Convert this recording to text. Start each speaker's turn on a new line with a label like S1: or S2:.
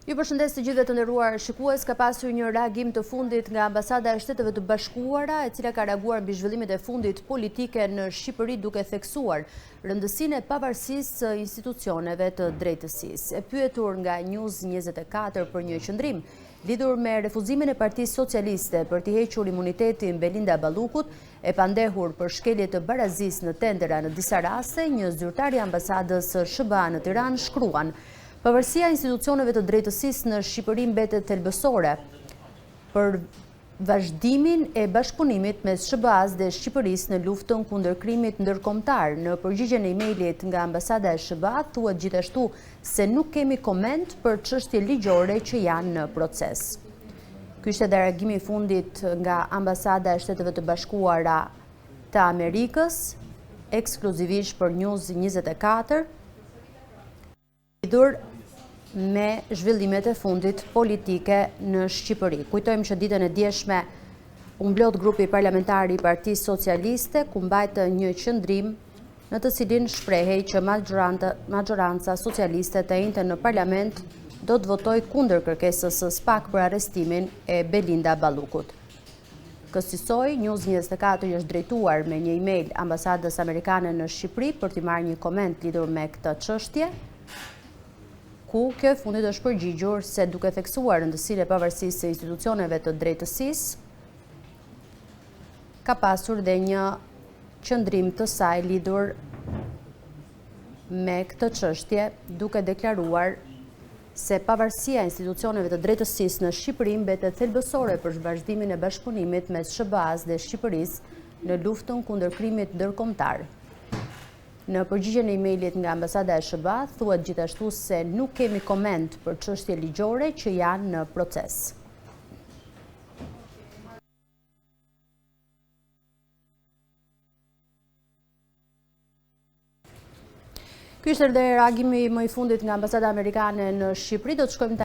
S1: Ju përshëndes të gjithëve të nderuar shikues, ka pasur një reagim të fundit nga Ambasada e Shteteve të Bashkuara, e cila ka reaguar mbi zhvillimet e fundit politike në Shqipëri duke theksuar rëndësinë e pavarësisë së institucioneve të drejtësisë. E pyetur nga News 24 për një qëndrim lidhur me refuzimin e Partisë Socialiste për t'i hequr imunitetin Belinda Ballukut, e pandehur për shkelje të barazisë në tendera në disa raste, një zyrtar i ambasadës SBA në Tiranë shkruan: pavarësia e institucioneve të drejtësisë në Shqipëri mbetet thelbësore për vazhdimin e bashkëpunimit mes SBA-s dhe Shqipërisë në luftën kundër krimit ndërkombëtar. Në përgjigjen e emailit nga Ambasada e SBA thuhet gjithashtu se nuk kemi koment për çështje ligjore që janë në proces. Ky ishte reagimi i fundit nga Ambasada e Shteteve të Bashkuara të Amerikës, ekskluzivisht për News 24, lidhur me zhvillimet e fundit politike në Shqipëri. Kujtojmë që ditën e djeshme u mblodh grupi parlamentar i Partisë Socialiste, ku mbajtë një qëndrim në të cilin shprehej që majoranca socialiste të njëjtën në parlament do të votoj kundër kërkesës së SPAK për arrestimin e Belinda Ballukut. Kësaj, News 24 është drejtuar me një email ambasadës amerikane në Shqipëri për t'i marrë një koment lidhur me këtë çështje, ku kjo e fundit është përgjigjur se duke theksuar rëndësinë e pavarësisë së institucioneve të drejtësisë, ka pasur dhe një qëndrim të saj lidhur me këtë çështje, duke deklaruar se pavarësia e institucioneve të drejtësisë në Shqipëri mbetet thelbësore për vazhdimin e bashkëpunimit mes SBA-s dhe Shqipërisë në luftën kundër krimit ndërkombëtar. Në përgjigjen e emailit nga Ambasada e SBA thuhet gjithashtu se nuk kemi koment për çështje ligjore që janë në proces. Ky ishte reagimi më i fundit nga Ambasada Amerikane në Shqipëri. Do të shkojmë